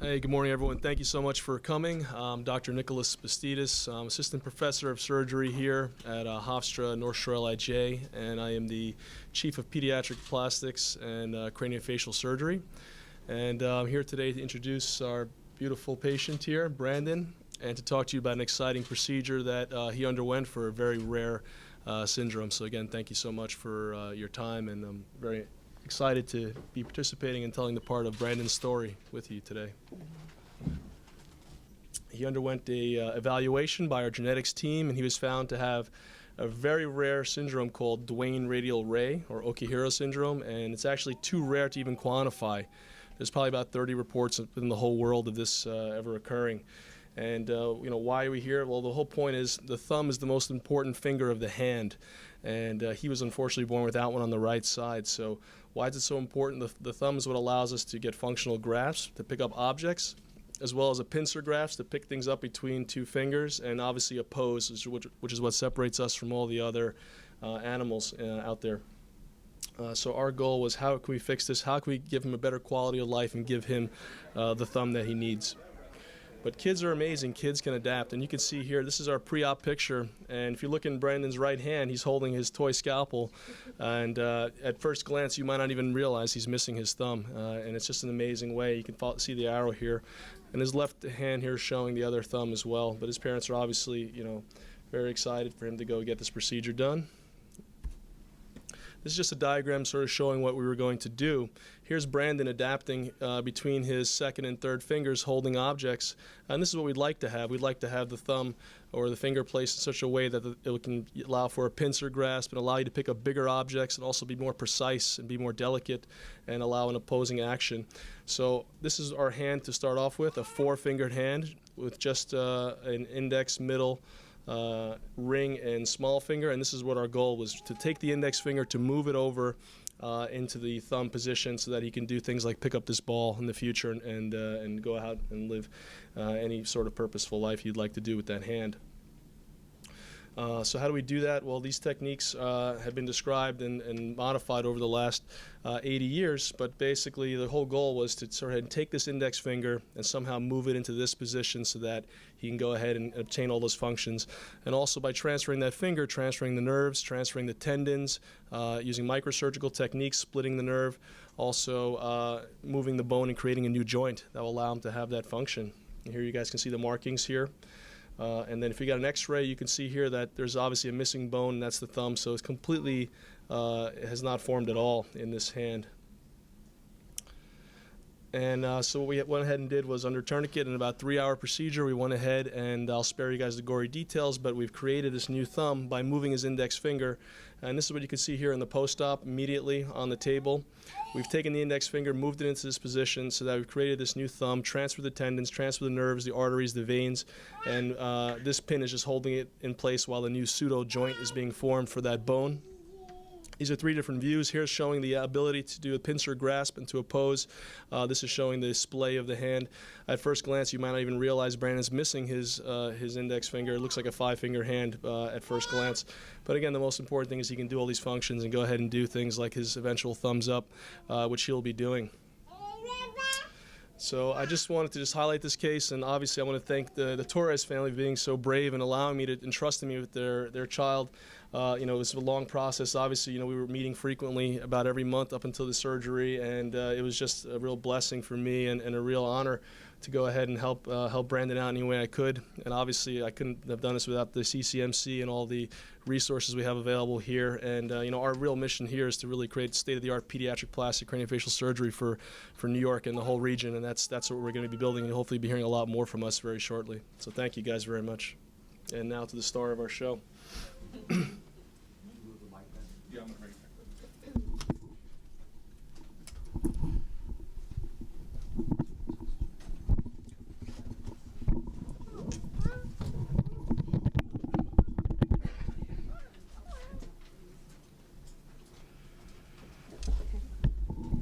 Hey, good morning, everyone. Thank you so much for coming. I'm Dr. Nicholas Bastidas. I'm Assistant Professor of Surgery here at Hofstra North Shore LIJ, and I am the Chief of Pediatric Plastics and Craniofacial Surgery. And I'm here today to introduce our beautiful patient here, Brandon, and to talk to you about an exciting procedure that he underwent for a very rare syndrome. So again, thank you so much for your time, and I'm very excited to be participating and telling the part of Brandon's story with you today. He underwent a evaluation by our genetics team, and he was found to have a very rare syndrome called Duane radial ray, or Okihiro syndrome, and it's actually too rare to even quantify. There's probably about 30 reports in the whole world of this ever occurring. And why are we here? Well, the whole point is the thumb is the most important finger of the hand, and he was unfortunately born without one on the right side. So why is it so important? The thumb is what allows us to get functional grasp, to pick up objects, as well as a pincer grasp to pick things up between two fingers, and obviously a pose, which is what separates us from all the other animals out there. So our goal was, how can we fix this? How can we give him a better quality of life and give him the thumb that he needs? But kids are amazing. Kids can adapt. And you can see here, this is our pre-op picture. And if you look in Brandon's right hand, he's holding his toy scalpel. And at first glance, you might not even realize he's missing his thumb. And it's just an amazing way. You can see the arrow here. And his left hand here is showing the other thumb as well. But his parents are obviously, very excited for him to go get this procedure done. This is just a diagram sort of showing what we were going to do. Here's Brandon adapting between his second and third fingers, holding objects. And this is what we'd like to have. We'd like to have the thumb or the finger placed in such a way that it can allow for a pincer grasp and allow you to pick up bigger objects and also be more precise and be more delicate and allow an opposing action. So this is our hand to start off with, a four-fingered hand with just an index, middle, ring, and small finger, and this is what our goal was, to take the index finger, to move it over into the thumb position so that he can do things like pick up this ball in the future and go out and live any sort of purposeful life you'd like to do with that hand. So how do we do that? Well, these techniques have been described and modified over the last 80 years, but basically the whole goal was to sort of take this index finger and somehow move it into this position so that he can go ahead and obtain all those functions. And also by transferring that finger, transferring the nerves, transferring the tendons, using microsurgical techniques, splitting the nerve, also moving the bone and creating a new joint that will allow him to have that function. And here you guys can see the markings here. And then if you got an x-ray, you can see here that there's obviously a missing bone, and that's the thumb, so it's completely, it has not formed at all in this hand. And so what we went ahead and did was, under tourniquet, in about a 3-hour procedure, we went ahead, and I'll spare you guys the gory details, but we've created this new thumb by moving his index finger. And this is what you can see here in the post-op immediately on the table. We've taken the index finger, moved it into this position so that we've created this new thumb, transferred the tendons, transferred the nerves, the arteries, the veins, and this pin is just holding it in place while the new pseudo joint is being formed for that bone. These are 3 different views. Here's showing the ability to do a pincer grasp and to oppose. This is showing the display of the hand. At first glance, you might not even realize Brandon's missing his index finger. It looks like a 5-finger hand at first glance. But again, the most important thing is he can do all these functions and go ahead and do things like his eventual thumbs up, which he'll be doing. So I just wanted to highlight this case, and obviously I want to thank the Torres family for being so brave and allowing me to entrusting me with their child. It was a long process. Obviously, we were meeting frequently about every month up until the surgery, and it was just a real blessing for me and a real honor to go ahead and help Brandon out any way I could. And obviously, I couldn't have done this without the CCMC and all the resources we have available here. And our real mission here is to really create state-of-the-art pediatric plastic craniofacial surgery for New York and the whole region. And that's what we're going to be building, and hopefully be hearing a lot more from us very shortly. So thank you guys very much. And now to the star of our show.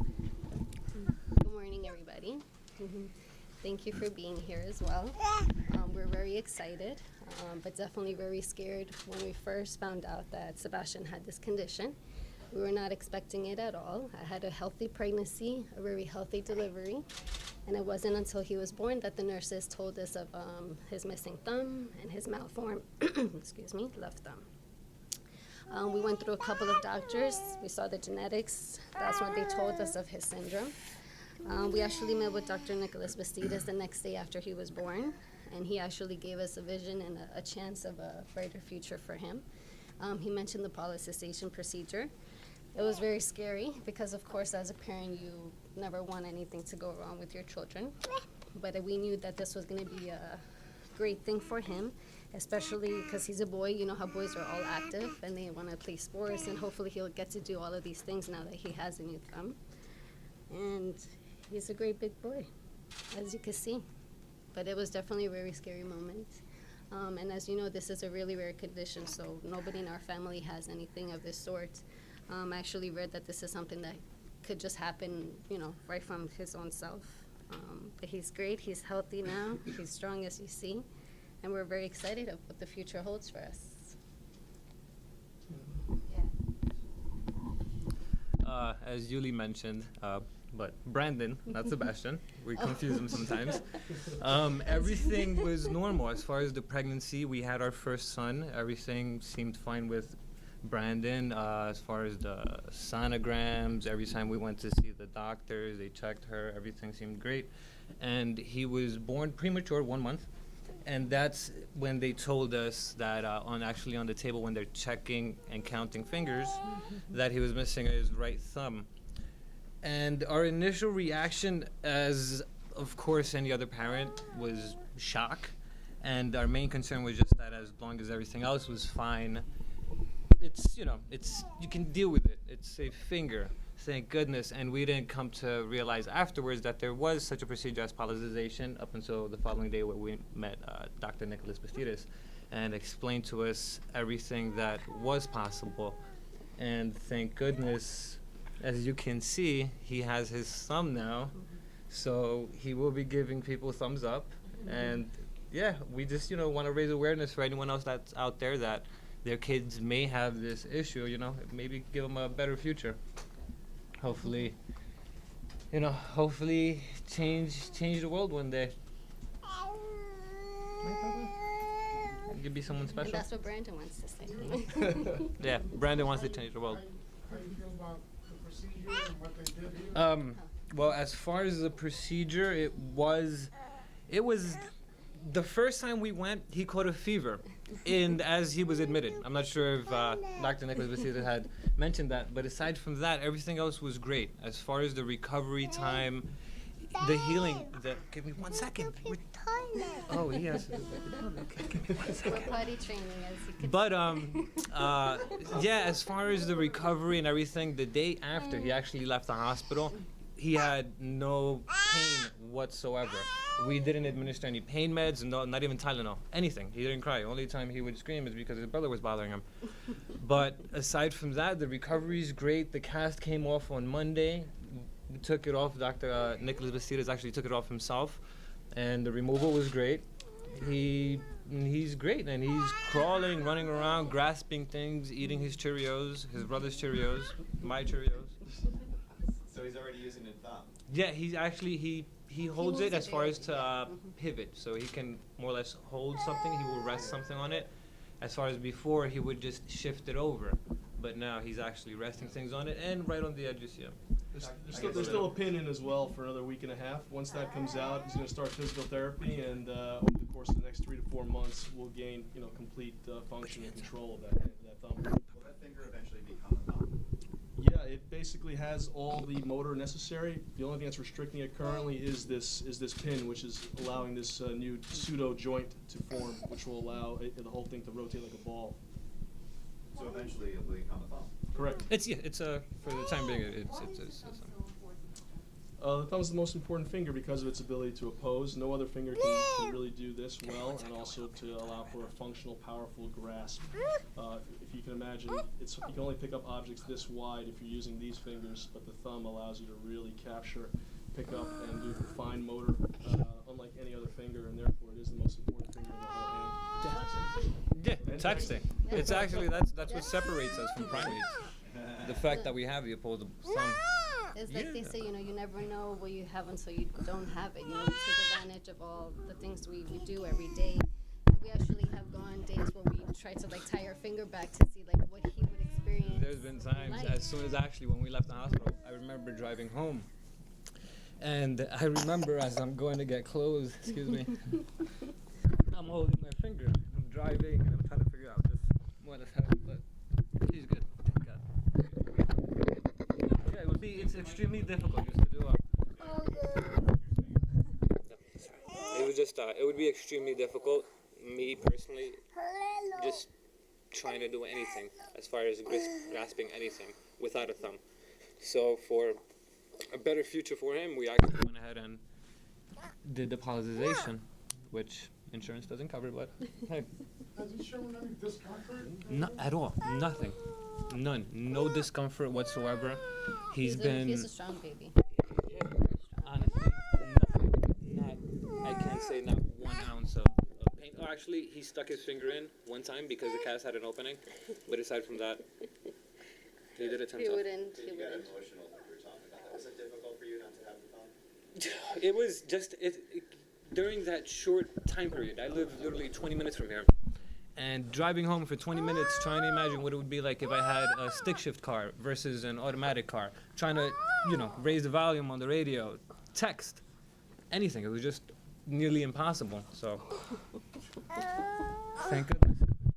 Good morning, everybody. Thank you for being here as well. We're very excited, but definitely very scared when we first found out that Sebastian had this condition. We were not expecting it at all. I had a healthy pregnancy, a very healthy delivery, and it wasn't until he was born that the nurses told us of his missing thumb and his malformed, excuse me, left thumb. We went through a couple of doctors. We saw the genetics. That's when they told us of his syndrome. We actually met with Dr. Nicholas Bastidas the next day after he was born, and he actually gave us a vision and a chance of a brighter future for him. He mentioned the polycystation procedure. It was very scary because, of course, as a parent, you never want anything to go wrong with your children. But we knew that this was going to be a great thing for him, especially because he's a boy. You know how boys are all active and they want to play sports, and hopefully he'll get to do all of these things now that he has a new thumb. And he's a great big boy, as you can see. But it was definitely a very scary moment. And as you know, this is a really rare condition, so nobody in our family has anything of this sort. I actually read that this is something that could just happen, right from his own self. But he's great. He's healthy now. He's strong, as you see. And we're very excited of what the future holds for us. As Yuli mentioned, but Brandon, not Sebastian. We confuse him sometimes. Everything was normal as far as the pregnancy. We had our first son. Everything seemed fine with Brandon. As far as the sonograms, every time we went to see the doctors, they checked her. Everything seemed great. And he was born premature, 1 month. And that's when they told us that on the table when they're checking and counting fingers, that he was missing his right thumb. And our initial reaction, as of course any other parent, was shock. And our main concern was just that as long as everything else was fine, you can deal with it. It's a finger, thank goodness. And we didn't come to realize afterwards that there was such a procedure as polycystation up until the following day where we met Dr. Nicholas Bastidas and explained to us everything that was possible. And thank goodness, as you can see, he has his thumb now. So he will be giving people thumbs up. And yeah, we just, want to raise awareness for anyone else that's out there that their kids may have this issue, maybe give them a better future. Hopefully, change the world one day. Right, Papa? You could be someone And special. that's what Brandon wants to say. Yeah, Brandon wants to change the world. How do you feel about the procedure and what they did here? Well, as far as the procedure, it was the first time we went, he caught a fever, and as he was admitted. I'm not sure if Dr. Nicholas Bastidas had mentioned that, but aside from that, everything else was great. As far as the recovery time, the healing, give me 1 second. Oh, yes. Okay, give me 1 second. We're potty training, as you can But yeah, as far as the recovery and everything, the day after he actually left the hospital, he had no pain whatsoever. We didn't administer any pain meds, not even Tylenol, anything. He didn't cry. Only time he would scream is because his brother was bothering him. But aside from that, the recovery is great. The cast came off on Monday. We took it off. Dr. Nicholas Bastidas actually took it off himself, and the removal was great. He's great, and he's crawling, running around, grasping things, eating his Cheerios, his brother's Cheerios, my Cheerios. So he's already using a thumb. Yeah, he's actually he holds it as far as to pivot, so he can more or less hold something. He will rest something on it. As far as before, he would just shift it over, but now he's actually resting things on it and right on the edges. Yeah. There's still a pin in as well for another week and a half. Once that comes out, he's going to start physical therapy, and over the course of the next 3 to 4 months, we'll gain complete function and control of that thumb. Will that finger eventually become a thumb? Yeah, it basically has all the motor necessary. The only thing that's restricting it currently is this pin, which is allowing this new pseudo joint to form, which will allow the whole thing to rotate like a ball. So eventually it will become a thumb. Correct. It's for the time being it's The thumb is the most important finger because of its ability to oppose. No other finger can really do this well, and also to allow for a functional, powerful grasp. If you can imagine, you can only pick up objects this wide if you're using these fingers, but the thumb allows you to really capture, pick up, and do fine motor, unlike any other finger, and therefore it is the most important finger in the whole hand. yeah, texting. It's actually that's what separates us from primates. the fact that we have the opposable thumb. It's like they Yeah. say, you never know what you have until you don't have it. We take advantage of all the things we do every day. We actually have gone days where we try to like tie our finger back to see like what he would experience. There's been times, like. as soon as actually when we left the hospital, I remember driving home. And I remember as I'm going to get clothes, excuse me, I'm holding my finger. I'm driving and I'm trying to figure out just what is happening, but he's good. Thank God. Yeah, it's extremely difficult just to do it would be extremely difficult, me personally, just trying to do anything as far as grasping anything without a thumb. So for a better future for him, we actually went ahead and did the politicization, which insurance doesn't cover, but hey. Has he shown any discomfort? Not at all. Nothing. None. No discomfort whatsoever. He's He's a strong baby. honestly nothing. I can't say not 1 ounce of pain. Oh, actually, he stuck his finger in one time because the cast had an opening. But aside from that, he did it He himself. wouldn't. You got emotional like you were talking about that. Was it difficult for you not to have the thumb? It was just during that short time period. I live literally 20 minutes from here. And driving home for 20 minutes, trying to imagine what it would be like if I had a stick shift car versus an automatic car. Trying to, raise the volume on the radio, text, anything. It was just nearly impossible. So, thank goodness.